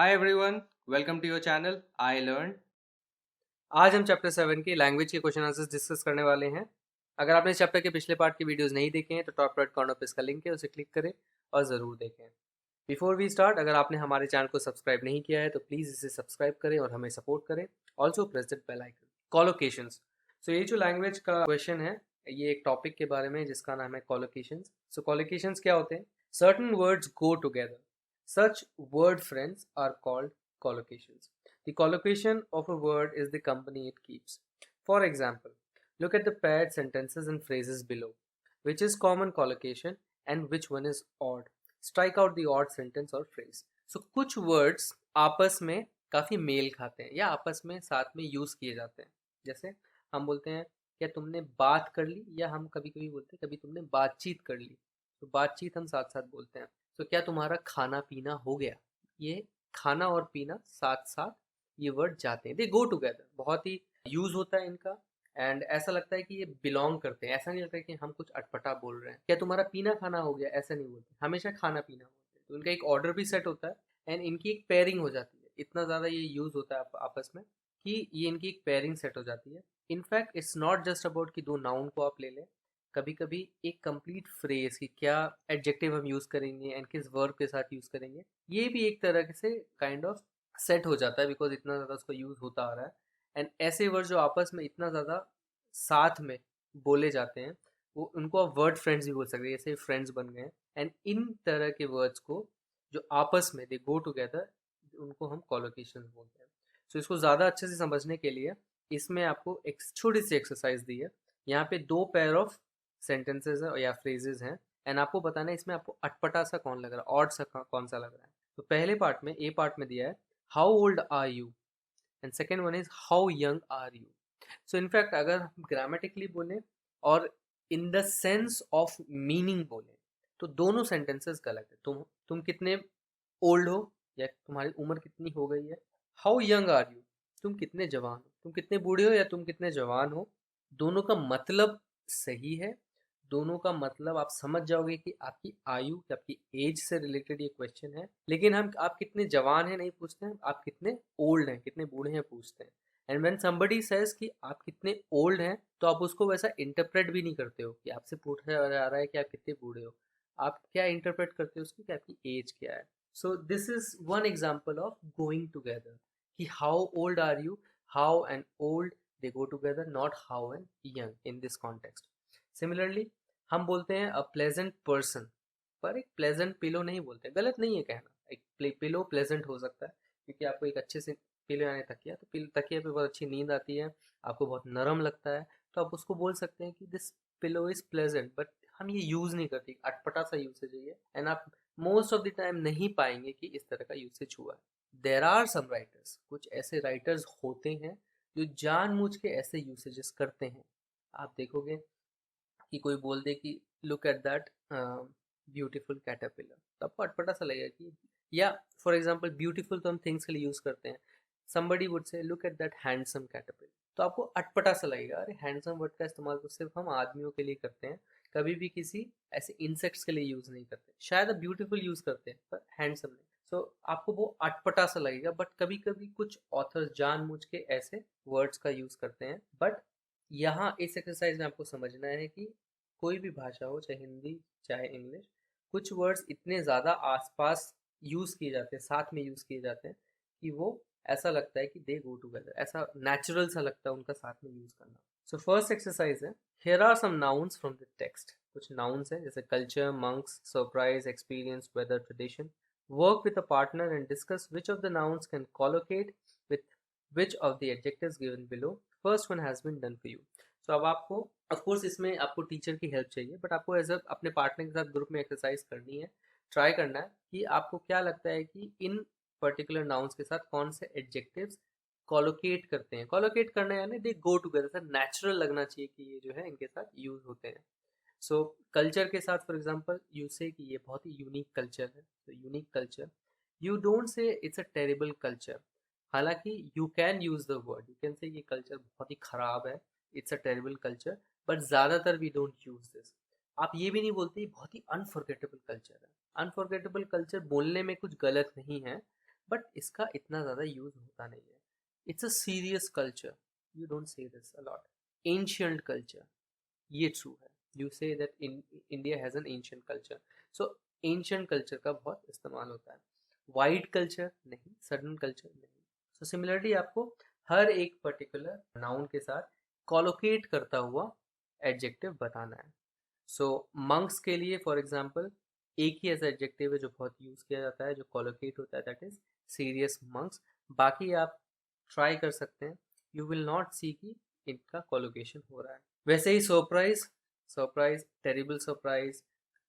Hi everyone, welcome to your channel I learn. आज हम chapter 7 की लैंग्वेज के क्वेश्चन आंसर्स डिस्कस करने वाले हैं। अगर आपने इस चैप्टर के पिछले पार्ट की वीडियोस नहीं देखे हैं तो टॉप राइट कॉर्नर पे इसका लिंक है, उसे क्लिक करें और ज़रूर देखें। बिफोर वी स्टार्ट, अगर आपने हमारे चैनल को सब्सक्राइब नहीं किया है तो प्लीज़ इसे सब्सक्राइब करें और हमें सपोर्ट करें। Also press the bell icon. Collocations. So ये जो लैंग्वेज का क्वेश्चन है, ये एक टॉपिक के बारे में जिसका नाम है कॉलोकेशंस। सो कॉलोकेशंस क्या होते हैं? Certain words go together, such word friends are called collocations. The collocation of a word is the company it keeps. For example, look at the paired sentences and phrases below. Which is common collocation and which one is odd? Strike out the odd sentence or phrase. So कुछ words आपस में काफ़ी mail खाते हैं या आपस में साथ में यूज़ किए जाते हैं। जैसे हम बोलते हैं क्या तुमने बात कर ली, या हम कभी कभी बोलते हैं कभी तुमने बातचीत कर ली। तो बातचीत हम साथ साथ बोलते हैं। तो क्या तुम्हारा खाना पीना हो गया? ये खाना और पीना साथ साथ ये वर्ड जाते हैं, दे गो टुगेदर। बहुत ही यूज होता है इनका एंड ऐसा लगता है कि ये बिलोंग करते हैं। ऐसा नहीं लगता है कि हम कुछ अटपटा बोल रहे हैं। क्या तुम्हारा पीना खाना हो गया? ऐसा नहीं बोलते, हमेशा खाना पीना बोलते हैं। तो इनका एक ऑर्डर भी सेट होता है एंड इनकी एक पेयरिंग हो जाती है। इतना ज़्यादा ये यूज होता है आपस में कि ये इनकी एक पेयरिंग सेट हो जाती है। In fact it's not just about कि दो नाउन को आप ले लें, कभी कभी एक कंप्लीट फ्रेज की क्या एडजेक्टिव हम यूज़ करेंगे एंड किस वर्ब के साथ यूज़ करेंगे, ये भी एक तरह से काइंड ऑफ सेट हो जाता है बिकॉज इतना ज़्यादा उसका यूज़ होता आ रहा है। एंड ऐसे वर्ड जो आपस में इतना ज़्यादा साथ में बोले जाते हैं, वो उनको आप वर्ड फ्रेंड्स भी बोल सकते हैं, जैसे फ्रेंड्स बन गए हैं। एंड इन तरह के वर्ड्स को जो आपस में दे गो टुगेदर, उनको हम कॉलोकेशन बोलते हैं। सो इसको ज़्यादा अच्छे से समझने के लिए इसमें आपको एक छोटी सी एक्सरसाइज दी है। यहाँ पे दो पेयर ऑफ सेंटेंसेज है या फ्रेजेस हैं एंड आपको बताना है इसमें आपको अटपटा सा कौन लग रहा है, ऑड सा कौन सा लग रहा है। तो पहले पार्ट में, ए पार्ट में दिया है how old are you and second one is how young are you. So in fact अगर हम ग्रामेटिकली बोले और in the sense of meaning बोले तो दोनों सेंटेंसेस गलत है। तुम कितने ओल्ड हो या तुम्हारी उम्र कितनी हो गई है। हाउ यंग आर यू, तुम कितने जवान हो। तुम कितने बूढ़े हो या तुम कितने जवान हो, दोनों का मतलब सही है। दोनों का मतलब आप समझ जाओगे कि आपकी आयु या आपकी एज से रिलेटेड ये क्वेश्चन है। लेकिन हम आप कितने जवान हैं नहीं पूछते हैं, आप कितने ओल्ड हैं, कितने बूढ़े हैं पूछते हैं। एंड व्हेन समबडी सेज कि आप कितने ओल्ड हैं, तो आप उसको वैसा इंटरप्रेट भी नहीं करते हो कि आपसे पूछा जा रहा है कि आप कितने बूढ़े हो। आप क्या इंटरप्रेट करते हो उसकी कि आपकी एज क्या है। So this is one example of going together. कि how old are you? How and old they go together, not how and young in this context. Similarly, हम बोलते हैं a pleasant person, पर एक pleasant pillow नहीं बोलते। गलत नहीं है कहना, एक pillow pleasant हो सकता है क्योंकि आपको एक अच्छे से पिलो यानी तकिया, तो तकिया पे बहुत अच्छी नींद आती है, आपको बहुत नरम लगता है, तो आप उसको बोल सकते हैं कि this pillow is pleasant. But हम ये यूज़ नहीं करते, अटपटा सा यूसेज है ये एंड आप मोस्ट ऑफ द टाइम नहीं पाएंगे कि इस तरह का यूसेज हुआ है। देर आर सम राइटर्स, कुछ ऐसे राइटर्स होते हैं जो जानबूझ के ऐसे यूसेजेस करते हैं। आप देखोगे कि कोई बोल दे कि look at that beautiful caterpillar, तो आपको अटपटा सा लगेगा कि, या फॉर एग्जाम्पल ब्यूटीफुल तो हम थिंग्स के लिए यूज करते हैं। Somebody would say look at that handsome caterpillar, तो आपको अटपटा सा लगेगा, अरे हैंडसम वर्ड का इस्तेमाल तो सिर्फ हम आदमियों के लिए करते हैं, कभी भी किसी ऐसे इंसेक्ट्स के लिए यूज नहीं करते। शायद ब्यूटीफुल यूज करते हैं पर हैंडसम नहीं। सो आपको वो अटपटा सा लगेगा, बट कभी कभी कुछ ऑथर्स जानबूझ के ऐसे वर्ड्स का यूज करते हैं। बट यहाँ इस एक्सरसाइज में आपको समझना है कि कोई भी भाषा हो, चाहे हिंदी चाहे इंग्लिश, कुछ वर्ड्स इतने ज़्यादा आसपास यूज़ किए जाते हैं, साथ में यूज़ किए जाते हैं कि वो ऐसा लगता है कि दे गो टुगेदर, ऐसा नेचुरल सा लगता है उनका साथ में यूज़ करना। सो फर्स्ट एक्सरसाइज है, here are some nouns from the text. कुछ नाउन्स हैं जैसे culture, monks, surprise, experience, weather, tradition. Work with a partner and discuss which of the nouns can collocate with which of the adjectives given below first one has been done for you. So अब आपको of course इसमें आपको teacher की help चाहिए, but आपको as a अपने partner के साथ ग्रुप में एक्सरसाइज करनी है। ट्राई करना है कि आपको क्या लगता है कि इन पर्टिकुलर नाउन्स के साथ कौन से एडजेक्टिव्स कॉलोकेट करते हैं। कॉलोकेट करना यानी दे गो टुगेदर, सर नेचुरल लगना चाहिए कि ये जो है इनके साथ यूज होते हैं। सो कल्चर के साथ फॉर एग्जांपल यू से कि ये बहुत ही यूनिक कल्चर है, तो unique culture. You don't say it's a terrible culture, हालांकि you can use the word, you can say ये कल्चर बहुत ही खराब है, it's a terrible culture, but ज़्यादातर वी डोंट यूज दिस। आप ये भी नहीं बोलते बहुत ही अनफॉरगेटेबल कल्चर है। अनफॉरगेटेबल कल्चर बोलने में कुछ गलत नहीं है, बट इसका इतना ज़्यादा यूज़ होता नहीं है. It's a serious culture. You don't से दिस अलॉट. एंशियंट कल्चर, ये ट्रू है. You say that India has an ancient culture. So ancient culture का बहुत इस्तेमाल होता है. वाइड कल्चर नहीं, सडन कल्चर नहीं. सो सिमिलरली आपको हर एक पर्टिकुलर नाउन के साथ कॉलोकेट करता हुआ एडजेक्टिव बताना है. सो मंक्स के लिए फॉर एग्जांपल एक ही ऐसा एडजेक्टिव है जो बहुत यूज़ किया जाता है, जो कॉलोकेट होता है, दैट इज सीरियस मंक्स. बाकी आप ट्राई कर सकते हैं, यू विल नॉट सी कि इनका कॉलोकेशन हो रहा है. वैसे ही surprise, surprise, terrible surprise,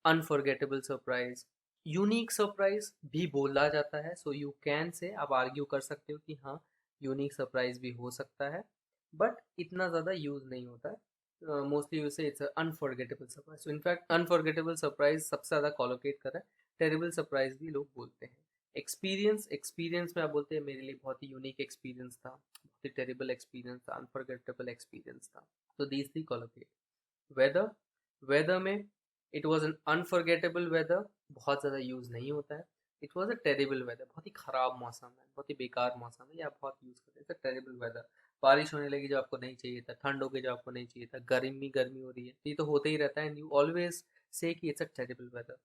unforgettable surprise, unique surprise भी बोला जाता है. सो यू कैन से, आप आर्ग्यू कर सकते हो कि हाँ यूनिक सरप्राइज भी हो सकता है, बट इतना ज़्यादा यूज़ नहीं होता है. मोस्टली यू से it's unforgettable surprise. So in fact unforgettable surprise सबसे ज़्यादा कॉलोकेट कर रहा है. टेरिबल सरप्राइज भी लोग बोलते हैं. एक्सपीरियंस, एक्सपीरियंस में आप बोलते हैं मेरे लिए बहुत ही यूनिक एक्सपीरियंस था, बहुत ही टेरिबल एक्सपीरियंस था, अनफॉरगेटेबल एक्सपीरियंस था. तो these three collocate. Weather, weather में it was an unforgettable weather, बहुत ज़्यादा यूज़ नहीं होता है. It was a terrible weather, बहुत ही ख़राब मौसम है, बहुत ही बेकार मौसम है, या आप बहुत यूज़ करते हैं टेरिबल वेदर. बारिश होने लगी जो आपको नहीं चाहिए था, ठंड हो गई जो आपको नहीं चाहिए था, गर्मी गर्मी हो रही है, ये तो होता ही रहता है. एंड यू ऑलवेज से कि it's a terrible weather.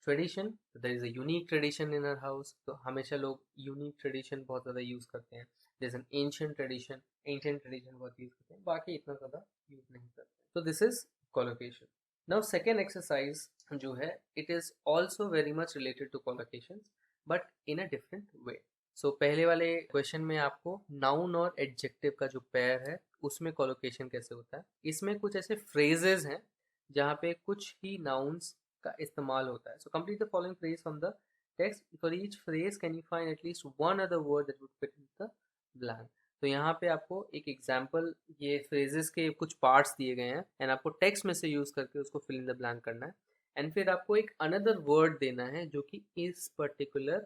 Tradition, there is a unique tradition in our house, तो हमेशा लोग यूनिक ट्रेडिशन बहुत ज़्यादा यूज़ करते हैं. जैसे एंशियंट ट्रेडिशन, एंशियंट ट्रेडिशन बहुत यूज़ करते हैं, बाकी इतना ज़्यादा यूज़ नहीं करते. तो this is collocation. Now second exercise जो है, it is also very much related to collocations but in a different way. So पहले वाले क्वेश्चन में आपको नाउन और एडजेक्टिव का जो पेयर है उसमें collocation कैसे होता है, इसमें कुछ ऐसे phrases हैं जहाँ पे कुछ ही nouns का इस्तेमाल होता है. So complete the following phrase from the text. For each phrase can you find at least one other word that would fit in the blank. तो यहाँ पे आपको एक एग्जाम्पल, ये फ्रेजेस के कुछ पार्ट्स दिए गए हैं एंड आपको टेक्स्ट में से यूज करके उसको फिल इन द ब्लैंक करना है. एंड फिर आपको एक अनदर वर्ड देना है जो कि इस पर्टिकुलर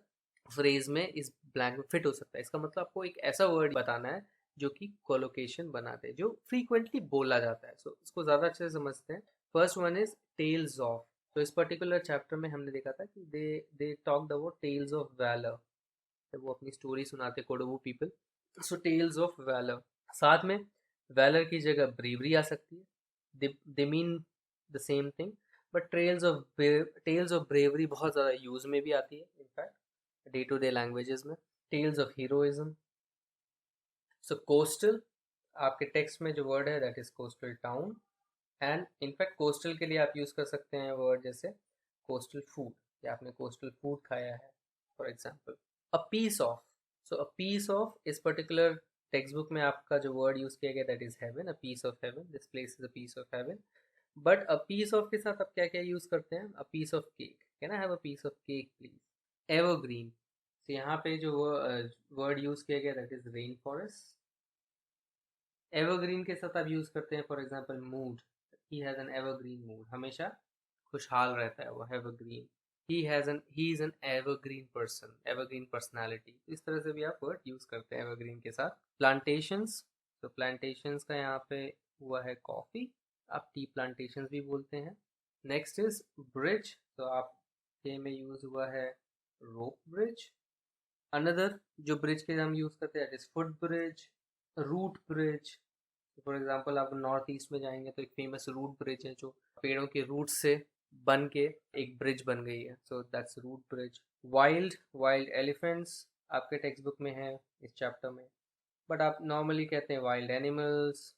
फ्रेज में इस ब्लैंक में फिट हो सकता है. इसका मतलब आपको एक ऐसा वर्ड बताना है जो कि कोलोकेशन बना दे, जो फ्रीक्वेंटली बोला जाता है. सो इसको ज़्यादा अच्छे से समझते हैं. First one is tales of. तो इस पर्टिकुलर चैप्टर में हमने देखा था कि they talk about tales of valour, वो अपनी स्टोरी सुनाते कोडोवो people. So tales of valour, साथ में वैलर की जगह ब्रेवरी आ सकती है, they mean the same thing, but tales of bravery बहुत ज़्यादा यूज में भी आती है in fact day to day languages में. Tales of heroism. So coastal, आपके टेक्स्ट में जो वर्ड है that is coastal town. And in fact coastal के लिए आप यूज़ कर सकते हैं वर्ड जैसे कोस्टल फूड, या आपने कोस्टल फूड खाया है for example. A piece of. So a piece of, इस पर्टिकुलर टेक्स्ट बुक में आपका जो वर्ड यूज़ किया गया that is heaven, a piece of heaven, this place is a piece of heaven. But a piece of के साथ आप क्या क्या यूज़ करते हैं, a piece of cake, can I have a piece of cake please. Evergreen, तो यहाँ पे जो वर्ड यूज़ किया गया that is rain forest. Evergreen के साथ आप यूज़ करते हैं for example mood, he has an evergreen mood, हमेशा खुशहाल रहता है वो, evergreen. He is an evergreen person, evergreen personality. इस तरह से भी आप वर्ड यूज़ करते हैं एवरग्रीन के साथ. प्लांटेशंस, तो प्लांटेशंस का यहाँ पे हुआ है कॉफ़ी, आप टी प्लांटेशंस भी बोलते हैं. नेक्स्ट इज ब्रिज, तो आप के में यूज़ हुआ है रोप ब्रिज. अनदर जो ब्रिज के हम यूज़ करते हैं is foot bridge, root bridge. For example आप नॉर्थ ईस्ट में जाएंगे तो एक फेमस रूट ब्रिज है जो पेड़ों के रूट से बन के एक ब्रिज बन गई है, so that's root bridge. Wild, wild elephants आपके टेक्स्ट बुक में है इस चैप्टर में, बट आप नॉर्मली कहते हैं वाइल्ड एनिमल्स.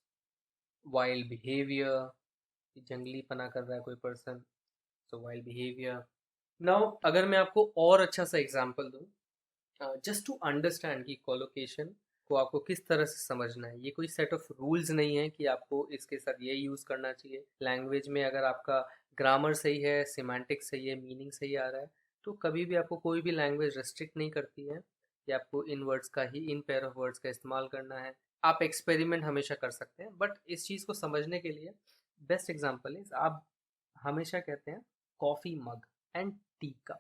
वाइल्ड बिहेवियर, जंगली पना कर रहा है कोई पर्सन, सो वाइल्ड बिहेवियर. नाउ अगर मैं आपको और अच्छा सा एग्जांपल दूं, जस्ट टू अंडरस्टैंड कि कोलोकेशन को आपको किस तरह से समझना है, ये कोई सेट ऑफ रूल्स नहीं है कि आपको इसके साथ ये यूज़ करना चाहिए. लैंग्वेज में अगर आपका ग्रामर सही है, सिमेंटिक्स सही है, मीनिंग सही आ रहा है, तो कभी भी आपको कोई भी लैंग्वेज रेस्ट्रिक्ट नहीं करती है कि आपको इन वर्ड्स का ही, इन पेयर ऑफ वर्ड्स का इस्तेमाल करना है. आप एक्सपेरिमेंट हमेशा कर सकते हैं, बट इस चीज़ को समझने के लिए बेस्ट एग्जाम्पल इज, आप हमेशा कहते हैं coffee mug and tea cup.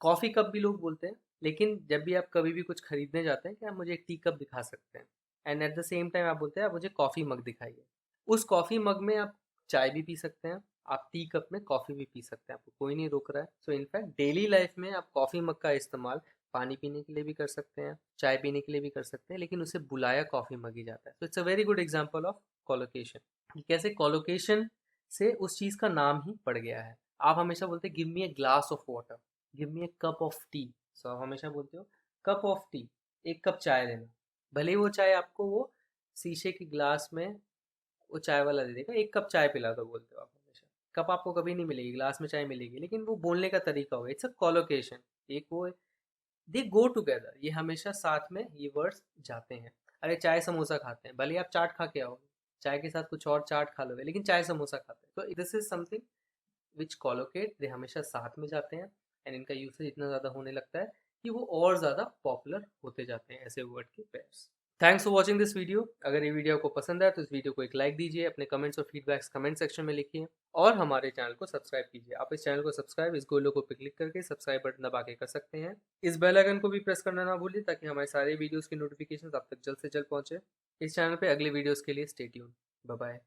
Coffee cup भी लोग बोलते हैं, लेकिन जब भी आप कभी भी कुछ खरीदने जाते हैं कि आप मुझे एक टी कप दिखा सकते हैं, and at the same time आप बोलते हैं आप मुझे कॉफ़ी मग दिखाइए. उस कॉफ़ी मग में आप चाय भी पी सकते हैं, आप टी कप में कॉफ़ी भी पी सकते हैं, आपको कोई नहीं रोक रहा है. सो इनफैक्ट डेली लाइफ में आप कॉफ़ी मग का इस्तेमाल पानी पीने के लिए भी कर सकते हैं, चाय पीने के लिए भी कर सकते हैं, लेकिन उसे बुलाया कॉफ़ी मगी जाता है। तो it's a very good example of collocation. कैसे कोलोकेशन से उस चीज़ का नाम ही पड़ गया है। आप हमेशा बोलते हैं give me a glass of water, give me a cup of tea. So आप हमेशा बोलते हो कप ऑफ टी, एक कप चाय देना। भले ही वो चाय आपको वो शीशे के ग्लास में वो चाय वाला दे देगा, एक कप चाय पिला दो बोलते हो आप हमेशा। कप आपको कभी नहीं मिलेगी, ग्लास में चाय मिलेगी, लेकिन वो बोलने का तरीका होगा। It's a collocation. एक वो दे गो टुगेदर, ये हमेशा साथ में ये वर्ड्स जाते हैं। अरे चाय समोसा खाते हैं, भले ही आप चाट खा के आओगे, चाय के साथ कुछ और चाट खा लोगे, लेकिन चाय समोसा खाते हैं। तो दिस इज समथिंग विच कोलोकेट, दे हमेशा साथ में जाते हैं एंड इनका यूसेज इतना ज़्यादा होने लगता है कि वो और ज़्यादा पॉपुलर होते जाते हैं ऐसे वर्ड के pairs. Thanks for watching this video. अगर ये वीडियो आपको पसंद आया तो इस वीडियो को एक लाइक दीजिए, अपने कमेंट्स और फीडबैक्स कमेंट सेक्शन में लिखिए और हमारे चैनल को सब्सक्राइब कीजिए। आप इस चैनल को सब्सक्राइब इस गोल लोगो पे क्लिक करके सब्सक्राइब बटन दबा के कर सकते हैं। इस बेल आइकन को भी प्रेस करना ना भूलिए ताकि हमारे सारे वीडियोस की नोटिफिकेशन आप तक जल्द से जल्द पहुंचे। इस चैनल पे अगले वीडियोस के लिए स्टे ट्यून। Bye bye.